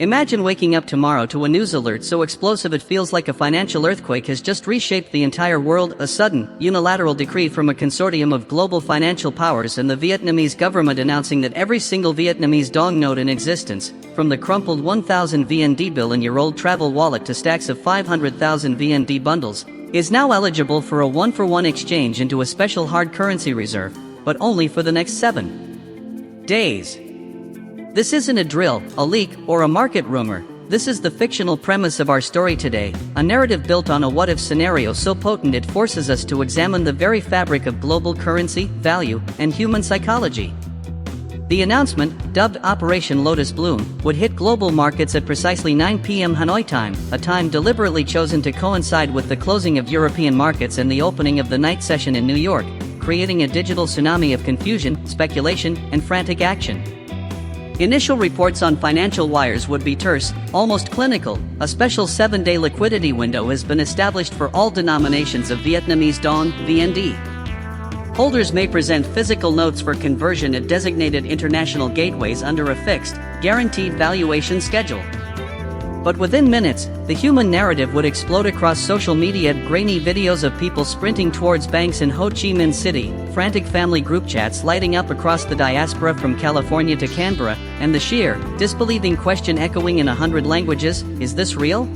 Imagine waking up tomorrow to a news alert so explosive it feels like a financial earthquake has just reshaped the entire world. A sudden, unilateral decree from a consortium of global financial powers and the Vietnamese government announcing that every single Vietnamese Dong note in existence, from the crumpled 1,000 VND bill in your old travel wallet to stacks of 500,000 VND bundles, is now eligible for a one-for-one exchange into a special hard currency reserve, but only for the next 7 days. This isn't a drill, a leak, or a market rumor. This is the fictional premise of our story today, a narrative built on a what-if scenario so potent it forces us to examine the very fabric of global currency, value, and human psychology. The announcement, dubbed Operation Lotus Bloom, would hit global markets at precisely 9 p.m. Hanoi time, a time deliberately chosen to coincide with the closing of European markets and the opening of the night session in New York, creating a digital tsunami of confusion, speculation, and frantic action. Initial reports on financial wires would be terse, almost clinical. A special 7-day liquidity window has been established for all denominations of Vietnamese Dong, VND. Holders may present physical notes for conversion at designated international gateways under a fixed, guaranteed valuation schedule. But within minutes, the human narrative would explode across social media. Grainy videos of people sprinting towards banks in Ho Chi Minh City, frantic family group chats lighting up across the diaspora from California to Canberra, and the sheer, disbelieving question echoing in 100 languages: is this real?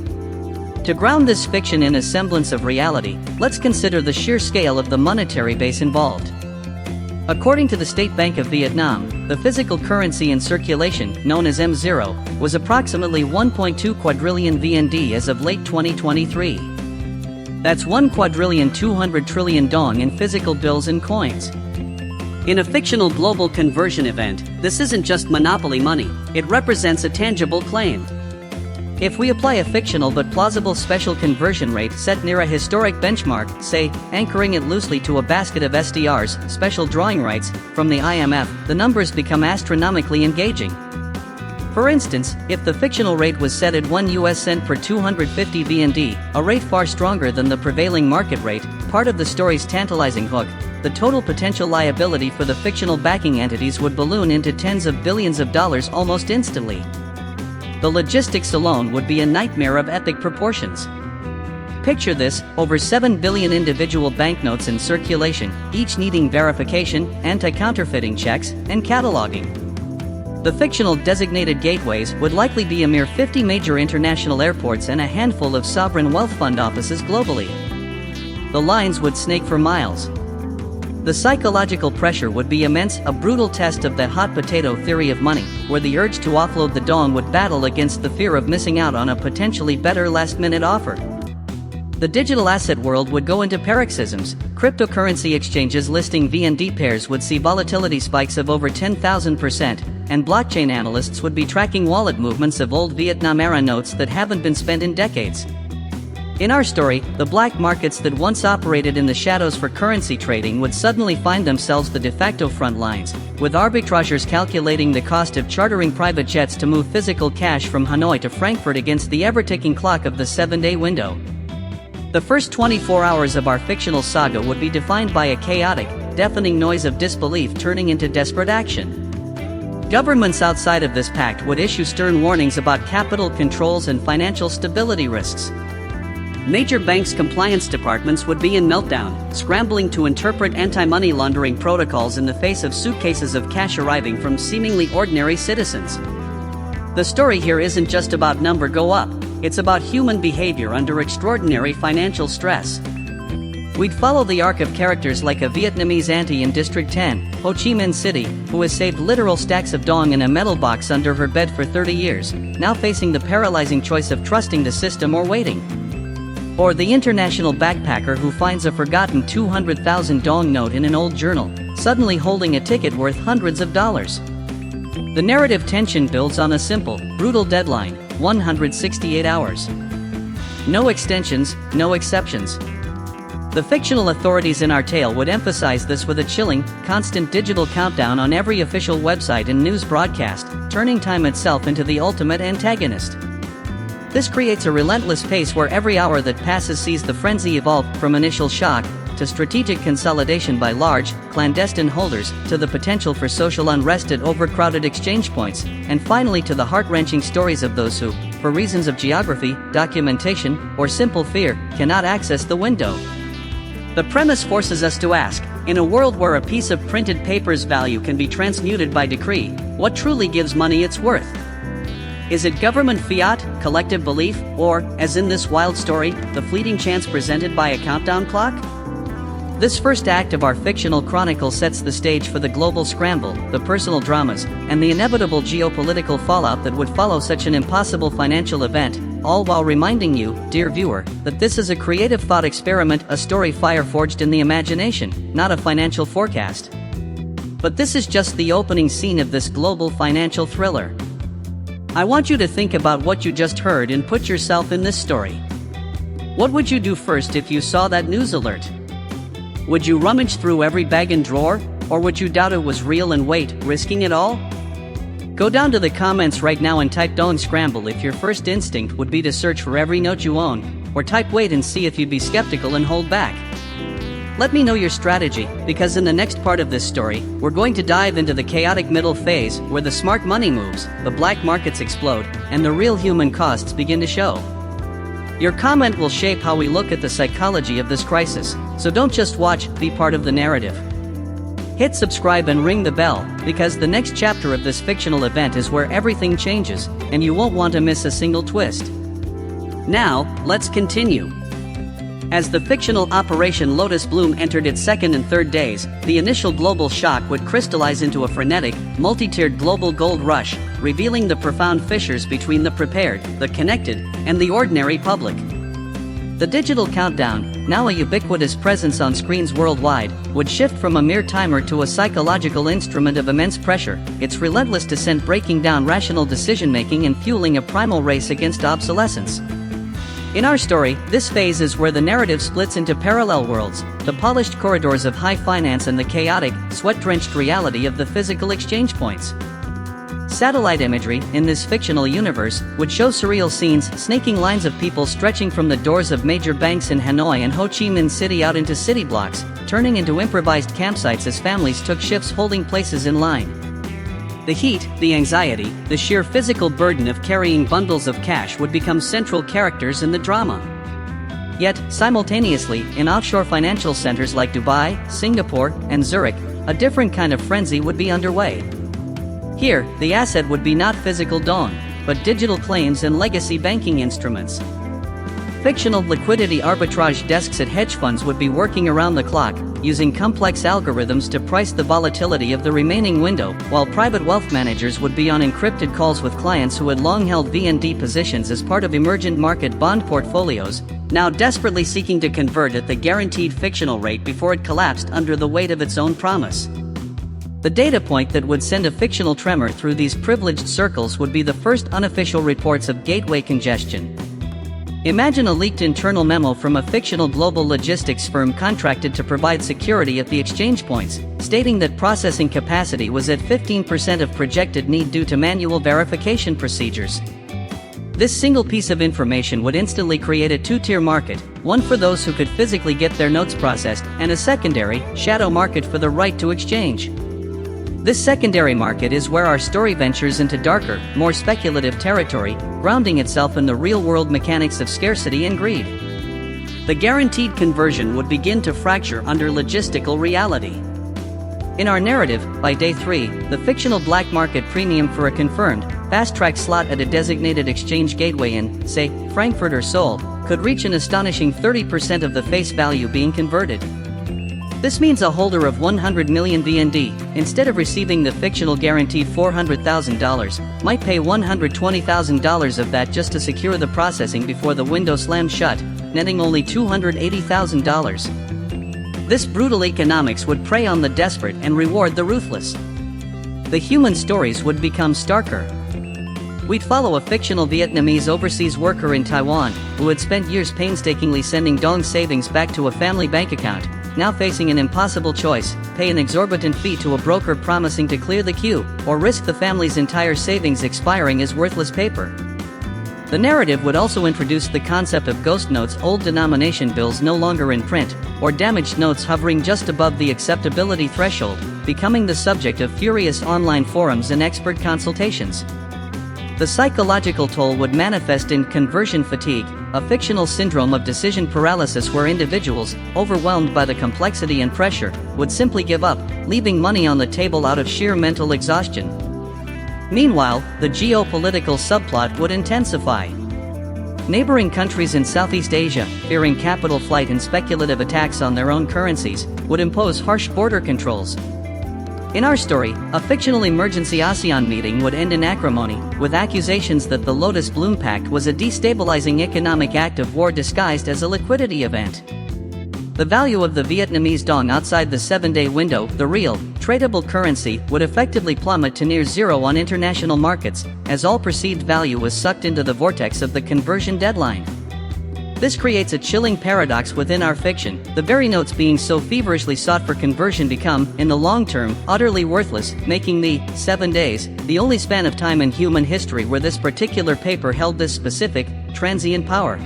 To ground this fiction in a semblance of reality, let's consider the sheer scale of the monetary base involved. According to the State Bank of Vietnam, the physical currency in circulation, known as M0, was approximately 1.2 quadrillion VND as of late 2023. That's 1 quadrillion 200 trillion Dong in physical bills and coins. In a fictional global conversion event, this isn't just monopoly money, it represents a tangible claim. If we apply a fictional but plausible special conversion rate set near a historic benchmark, say, anchoring it loosely to a basket of SDRs, special drawing rights, from the IMF, the numbers become astronomically engaging. For instance, if the fictional rate was set at 1 US cent per 250 VND, a rate far stronger than the prevailing market rate, part of the story's tantalizing hook, the total potential liability for the fictional backing entities would balloon into tens of billions of dollars almost instantly. The logistics alone would be a nightmare of epic proportions. Picture this: over 7 billion individual banknotes in circulation, each needing verification, anti-counterfeiting checks, and cataloging. The fictional designated gateways would likely be a mere 50 major international airports and a handful of sovereign wealth fund offices globally. The lines would snake for miles. The psychological pressure would be immense, a brutal test of the hot potato theory of money, where the urge to offload the Dong would battle against the fear of missing out on a potentially better last-minute offer. The digital asset world would go into paroxysms. Cryptocurrency exchanges listing VND pairs would see volatility spikes of over 10,000%, and blockchain analysts would be tracking wallet movements of old Vietnam-era notes that haven't been spent in decades. In our story, the black markets that once operated in the shadows for currency trading would suddenly find themselves the de facto front lines, with arbitrageurs calculating the cost of chartering private jets to move physical cash from Hanoi to Frankfurt against the ever-ticking clock of the 7-day window. The first 24 hours of our fictional saga would be defined by a chaotic, deafening noise of disbelief turning into desperate action. Governments outside of this pact would issue stern warnings about capital controls and financial stability risks. Major banks' compliance departments would be in meltdown, scrambling to interpret anti-money laundering protocols in the face of suitcases of cash arriving from seemingly ordinary citizens. The story here isn't just about number go up, it's about human behavior under extraordinary financial stress. We'd follow the arc of characters like a Vietnamese auntie in District 10, Ho Chi Minh City, who has saved literal stacks of Dong in a metal box under her bed for 30 years, now facing the paralyzing choice of trusting the system or waiting. Or the international backpacker who finds a forgotten 200,000 Dong note in an old journal, suddenly holding a ticket worth hundreds of dollars. The narrative tension builds on a simple, brutal deadline: 168 hours. No extensions, no exceptions. The fictional authorities in our tale would emphasize this with a chilling, constant digital countdown on every official website and news broadcast, turning time itself into the ultimate antagonist. This creates a relentless pace where every hour that passes sees the frenzy evolve from initial shock to strategic consolidation by large, clandestine holders, to the potential for social unrest at overcrowded exchange points, and finally to the heart-wrenching stories of those who, for reasons of geography, documentation, or simple fear, cannot access the window. The premise forces us to ask, in a world where a piece of printed paper's value can be transmuted by decree, what truly gives money its worth? Is it government fiat, collective belief, or, as in this wild story, the fleeting chance presented by a countdown clock? This first act of our fictional chronicle sets the stage for the global scramble, the personal dramas, and the inevitable geopolitical fallout that would follow such an impossible financial event, all while reminding you, dear viewer, that this is a creative thought experiment, a story fire-forged in the imagination, not a financial forecast. But this is just the opening scene of this global financial thriller. I want you to think about what you just heard and put yourself in this story. What would you do first if you saw that news alert? Would you rummage through every bag and drawer, or would you doubt it was real and wait, risking it all? Go down to the comments right now and type "Don't scramble" if your first instinct would be to search for every note you own, or type "wait" and see if you'd be skeptical and hold back. Let me know your strategy, because in the next part of this story, we're going to dive into the chaotic middle phase where the smart money moves, the black markets explode, and the real human costs begin to show. Your comment will shape how we look at the psychology of this crisis, so don't just watch, be part of the narrative. Hit subscribe and ring the bell, because the next chapter of this fictional event is where everything changes, and you won't want to miss a single twist. Now, let's continue. As the fictional Operation Lotus Bloom entered its second and third days, the initial global shock would crystallize into a frenetic, multi-tiered global gold rush, revealing the profound fissures between the prepared, the connected, and the ordinary public. The digital countdown, now a ubiquitous presence on screens worldwide, would shift from a mere timer to a psychological instrument of immense pressure, its relentless descent breaking down rational decision-making and fueling a primal race against obsolescence. In our story, this phase is where the narrative splits into parallel worlds, the polished corridors of high finance and the chaotic, sweat-drenched reality of the physical exchange points. Satellite imagery, in this fictional universe, would show surreal scenes, snaking lines of people stretching from the doors of major banks in Hanoi and Ho Chi Minh City out into city blocks, turning into improvised campsites as families took shifts holding places in line. The heat, the anxiety, the sheer physical burden of carrying bundles of cash would become central characters in the drama. Yet, simultaneously, in offshore financial centers like Dubai, Singapore, and Zurich, a different kind of frenzy would be underway. Here, the asset would be not physical dong, but digital claims and legacy banking instruments. Fictional liquidity arbitrage desks at hedge funds would be working around the clock, using complex algorithms to price the volatility of the remaining window, while private wealth managers would be on encrypted calls with clients who had long held VND positions as part of emergent market bond portfolios, now desperately seeking to convert at the guaranteed fictional rate before it collapsed under the weight of its own promise. The data point that would send a fictional tremor through these privileged circles would be the first unofficial reports of gateway congestion. Imagine a leaked internal memo from a fictional global logistics firm contracted to provide security at the exchange points, stating that processing capacity was at 15% of projected need due to manual verification procedures. This single piece of information would instantly create a two-tier market, one for those who could physically get their notes processed, and a secondary, shadow market for the right to exchange. This secondary market is where our story ventures into darker, more speculative territory, grounding itself in the real-world mechanics of scarcity and greed. The guaranteed conversion would begin to fracture under logistical reality. In our narrative, by day 3, the fictional black market premium for a confirmed, fast-track slot at a designated exchange gateway in, say, Frankfurt or Seoul, could reach an astonishing 30% of the face value being converted. This means a holder of 100 million VND, instead of receiving the fictional guaranteed $400,000, might pay $120,000 of that just to secure the processing before the window slams shut, netting only $280,000. This brutal economics would prey on the desperate and reward the ruthless. The human stories would become starker. We'd follow a fictional Vietnamese overseas worker in Taiwan, who had spent years painstakingly sending dong savings back to a family bank account, now facing an impossible choice: pay an exorbitant fee to a broker promising to clear the queue, or risk the family's entire savings expiring as worthless paper. The narrative would also introduce the concept of ghost notes, old denomination bills no longer in print, or damaged notes hovering just above the acceptability threshold, becoming the subject of furious online forums and expert consultations. The psychological toll would manifest in conversion fatigue, a fictional syndrome of decision paralysis where individuals, overwhelmed by the complexity and pressure, would simply give up, leaving money on the table out of sheer mental exhaustion. Meanwhile, the geopolitical subplot would intensify. Neighboring countries in Southeast Asia, fearing capital flight and speculative attacks on their own currencies, would impose harsh border controls. In our story, a fictional emergency ASEAN meeting would end in acrimony, with accusations that the Lotus Bloom Pact was a destabilizing economic act of war disguised as a liquidity event. The value of the Vietnamese Dong outside the 7-day window, the real, tradable currency, would effectively plummet to near zero on international markets, as all perceived value was sucked into the vortex of the conversion deadline. This creates a chilling paradox within our fiction. The very notes being so feverishly sought for conversion become, in the long term, utterly worthless, making the 7 days the only span of time in human history where this particular paper held this specific, transient power.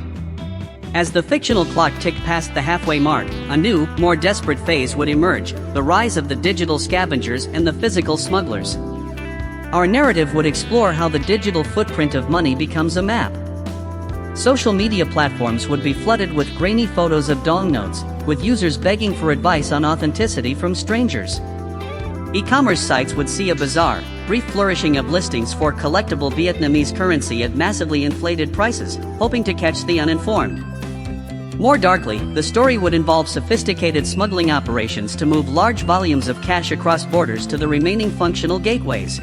As the fictional clock ticked past the halfway mark, a new, more desperate phase would emerge, the rise of the digital scavengers and the physical smugglers. Our narrative would explore how the digital footprint of money becomes a map. Social media platforms would be flooded with grainy photos of dong notes, with users begging for advice on authenticity from strangers. E-commerce sites would see a bizarre, brief flourishing of listings for collectible Vietnamese currency at massively inflated prices, hoping to catch the uninformed. More darkly, the story would involve sophisticated smuggling operations to move large volumes of cash across borders to the remaining functional gateways.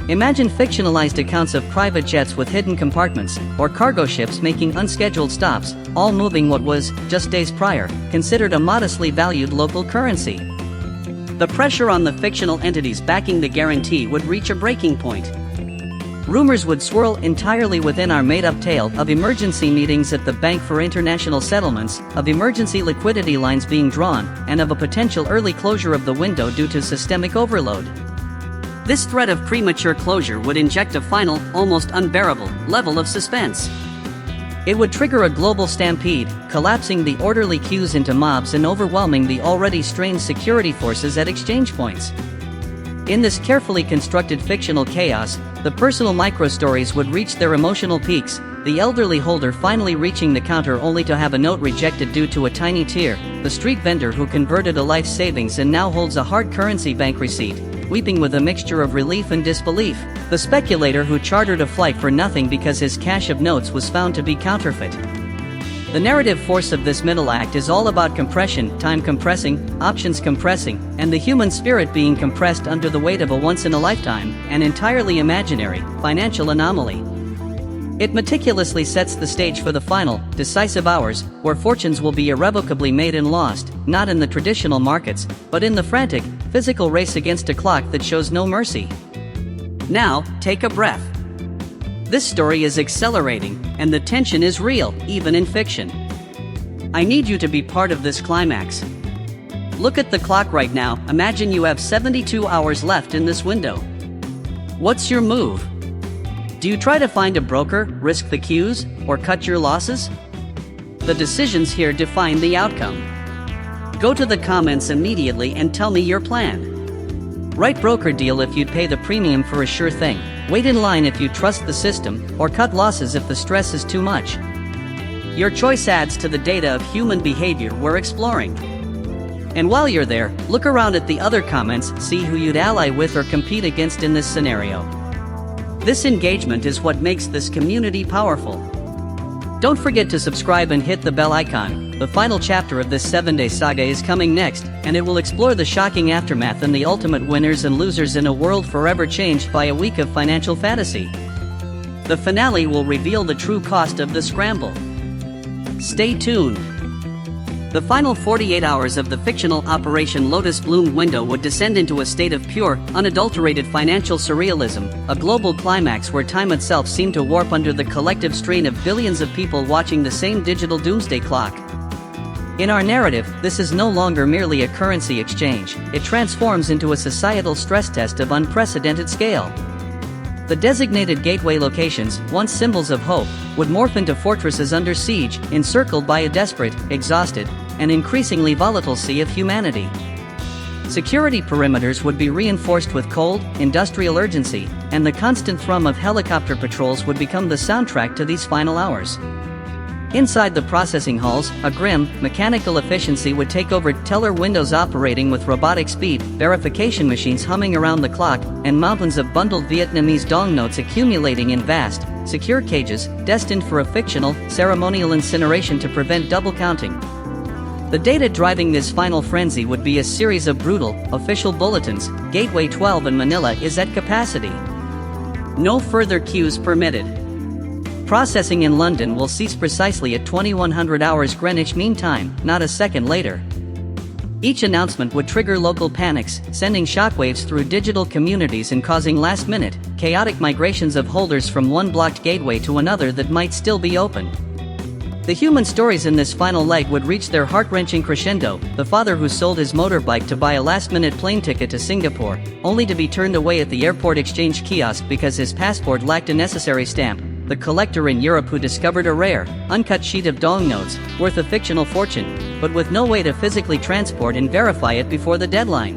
Imagine fictionalized accounts of private jets with hidden compartments, or cargo ships making unscheduled stops, all moving what was, just days prior, considered a modestly valued local currency. The pressure on the fictional entities backing the guarantee would reach a breaking point. Rumors would swirl entirely within our made-up tale of emergency meetings at the Bank for International Settlements, of emergency liquidity lines being drawn, and of a potential early closure of the window due to systemic overload. This threat of premature closure would inject a final, almost unbearable, level of suspense. It would trigger a global stampede, collapsing the orderly queues into mobs and overwhelming the already strained security forces at exchange points. In this carefully constructed fictional chaos, the personal microstories would reach their emotional peaks, the elderly holder finally reaching the counter only to have a note rejected due to a tiny tear, the street vendor who converted a life savings and now holds a hard currency bank receipt, weeping with a mixture of relief and disbelief, the speculator who chartered a flight for nothing because his cache of notes was found to be counterfeit. The narrative force of this middle act is all about compression, time compressing, options compressing, and the human spirit being compressed under the weight of a once-in-a-lifetime, and entirely imaginary, financial anomaly. It meticulously sets the stage for the final, decisive hours, where fortunes will be irrevocably made and lost, not in the traditional markets, but in the frantic, physical race against a clock that shows no mercy. Now, take a breath. This story is accelerating, and the tension is real, even in fiction. I need you to be part of this climax. Look at the clock right now. Imagine you have 72 hours left in this window. What's your move? Do you try to find a broker, risk the queues, or cut your losses? The decisions here define the outcome. Go to the comments immediately and tell me your plan. Write broker deal if you'd pay the premium for a sure thing. Wait in line if you trust the system, or cut losses if the stress is too much. Your choice adds to the data of human behavior we're exploring. And while you're there, look around at the other comments, see who you'd ally with or compete against in this scenario. This engagement is what makes this community powerful. Don't forget to subscribe and hit the bell icon. The final chapter of this 7-day saga is coming next, and it will explore the shocking aftermath and the ultimate winners and losers in a world forever changed by a week of financial fantasy. The finale will reveal the true cost of the scramble. Stay tuned. The final 48 hours of the fictional Operation Lotus Bloom window would descend into a state of pure, unadulterated financial surrealism, a global climax where time itself seemed to warp under the collective strain of billions of people watching the same digital doomsday clock. In our narrative, this is no longer merely a currency exchange, it transforms into a societal stress test of unprecedented scale. The designated gateway locations, once symbols of hope, would morph into fortresses under siege, encircled by a desperate, exhausted, and increasingly volatile sea of humanity. Security perimeters would be reinforced with cold, industrial urgency, and the constant thrum of helicopter patrols would become the soundtrack to these final hours. Inside the processing halls, a grim, mechanical efficiency would take over, teller windows operating with robotic speed, verification machines humming around the clock, and mountains of bundled Vietnamese Dong notes accumulating in vast, secure cages, destined for a fictional, ceremonial incineration to prevent double counting. The data driving this final frenzy would be a series of brutal, official bulletins: Gateway 12 in Manila is at capacity. No further queues permitted. Processing in London will cease precisely at 2100 hours Greenwich Mean Time, not a second later. Each announcement would trigger local panics, sending shockwaves through digital communities and causing last-minute, chaotic migrations of holders from one blocked gateway to another that might still be open. The human stories in this final leg would reach their heart-wrenching crescendo: the father who sold his motorbike to buy a last-minute plane ticket to Singapore, only to be turned away at the airport exchange kiosk because his passport lacked a necessary stamp; the collector in Europe who discovered a rare, uncut sheet of Dong notes, worth a fictional fortune, but with no way to physically transport and verify it before the deadline.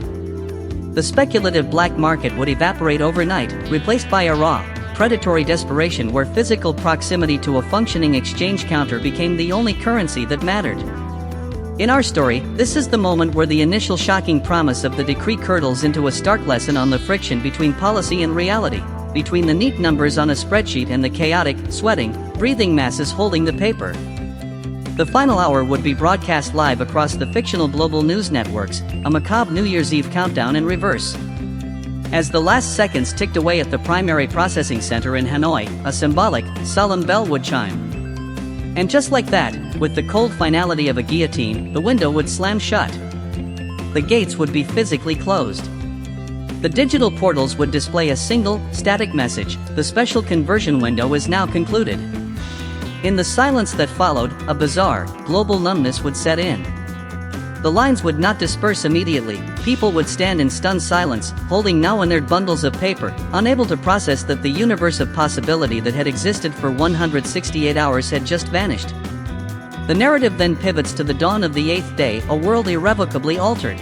The speculative black market would evaporate overnight, replaced by a raw, predatory desperation where physical proximity to a functioning exchange counter became the only currency that mattered. In our story, this is the moment where the initial shocking promise of the decree curdles into a stark lesson on the friction between policy and reality, between the neat numbers on a spreadsheet and the chaotic, sweating, breathing masses holding the paper. The final hour would be broadcast live across the fictional global news networks, a macabre New Year's Eve countdown in reverse. As the last seconds ticked away at the primary processing center in Hanoi, a symbolic, solemn bell would chime. And just like that, with the cold finality of a guillotine, the window would slam shut. The gates would be physically closed. The digital portals would display a single, static message: the special conversion window is now concluded. In the silence that followed, a bizarre, global numbness would set in. The lines would not disperse immediately. People would stand in stunned silence, holding now-unearned bundles of paper, unable to process that the universe of possibility that had existed for 168 hours had just vanished. The narrative then pivots to the dawn of the 8th day, a world irrevocably altered.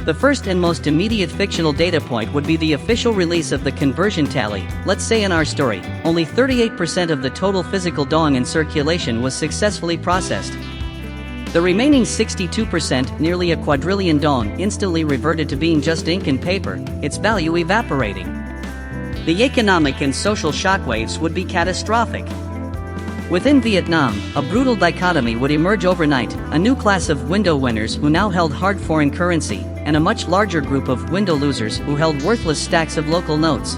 The first and most immediate fictional data point would be the official release of the conversion tally. Let's say in our story, only 38% of the total physical Dong in circulation was successfully processed. The remaining 62%, nearly a quadrillion Dong, instantly reverted to being just ink and paper, its value evaporating. The economic and social shockwaves would be catastrophic. Within Vietnam, a brutal dichotomy would emerge overnight: a new class of window winners who now held hard foreign currency, and a much larger group of window losers who held worthless stacks of local notes.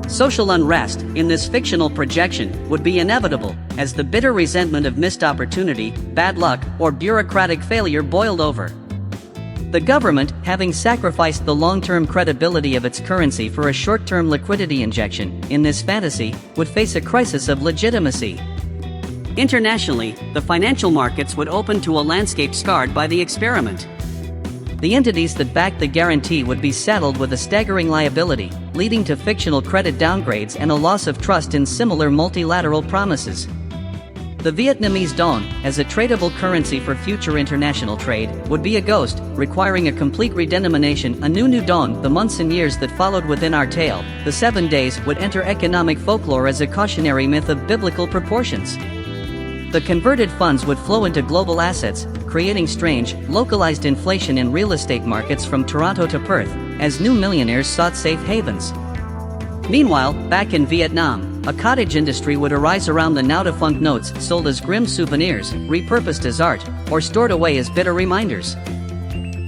Social unrest, in this fictional projection, would be inevitable, as the bitter resentment of missed opportunity, bad luck, or bureaucratic failure boiled over. The government, having sacrificed the long-term credibility of its currency for a short-term liquidity injection, in this fantasy, would face a crisis of legitimacy. Internationally, the financial markets would open to a landscape scarred by the experiment. The entities that backed the guarantee would be saddled with a staggering liability, leading to fictional credit downgrades and a loss of trust in similar multilateral promises. The Vietnamese Dong, as a tradable currency for future international trade, would be a ghost, requiring a complete redenomination. A new Dong. The months and years that followed within our tale, the 7 days, would enter economic folklore as a cautionary myth of biblical proportions. The converted funds would flow into global assets, creating strange, localized inflation in real estate markets from Toronto to Perth, as new millionaires sought safe havens. Meanwhile, back in Vietnam, a cottage industry would arise around the now-defunct notes, sold as grim souvenirs, repurposed as art, or stored away as bitter reminders.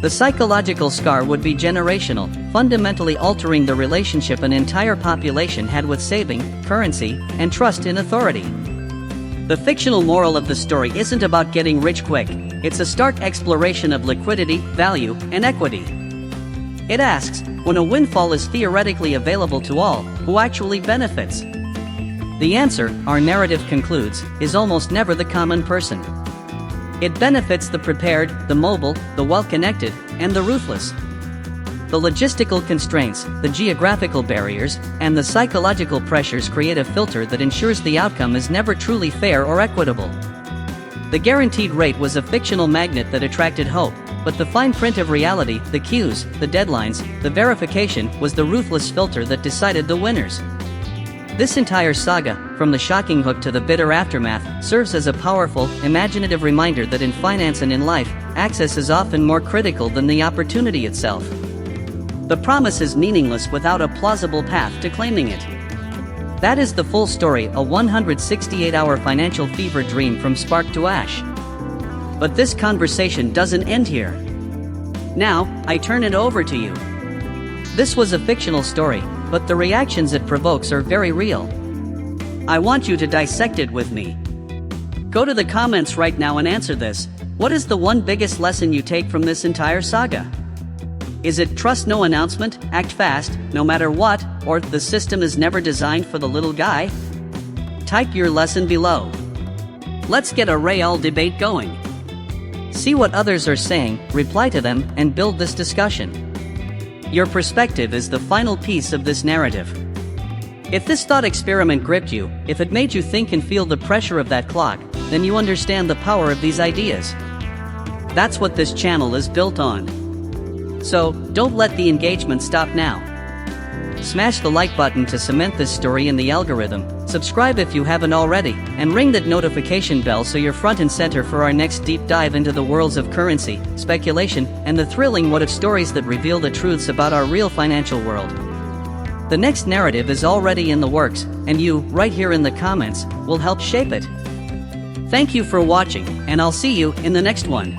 The psychological scar would be generational, fundamentally altering the relationship an entire population had with saving, currency, and trust in authority. The fictional moral of the story isn't about getting rich quick. It's a stark exploration of liquidity, value, and equity. It asks, when a windfall is theoretically available to all, who actually benefits? The answer, our narrative concludes, is almost never the common person. It benefits the prepared, the mobile, the well-connected, and the ruthless. The logistical constraints, the geographical barriers, and the psychological pressures create a filter that ensures the outcome is never truly fair or equitable. The guaranteed rate was a fictional magnet that attracted hope, but the fine print of reality, the cues, the deadlines, the verification, was the ruthless filter that decided the winners. This entire saga, from the shocking hook to the bitter aftermath, serves as a powerful, imaginative reminder that in finance and in life, access is often more critical than the opportunity itself. The promise is meaningless without a plausible path to claiming it. That is the full story, a 168-hour financial fever dream from spark to ash. But this conversation doesn't end here. Now, I turn it over to you. This was a fictional story, but the reactions it provokes are very real. I want you to dissect it with me. Go to the comments right now and answer this. What is the one biggest lesson you take from this entire saga? Is it trust no announcement, act fast, no matter what, or the system is never designed for the little guy? Type your lesson below. Let's get a real debate going. See what others are saying, reply to them, and build this discussion. Your perspective is the final piece of this narrative. If this thought experiment gripped you, if it made you think and feel the pressure of that clock, then you understand the power of these ideas. That's what this channel is built on. So, don't let the engagement stop now. Smash the like button to cement this story in the algorithm, subscribe if you haven't already, and ring that notification bell so you're front and center for our next deep dive into the worlds of currency, speculation, and the thrilling what-if stories that reveal the truths about our real financial world. The next narrative is already in the works, and you, right here in the comments, will help shape it. Thank you for watching, and I'll see you in the next one.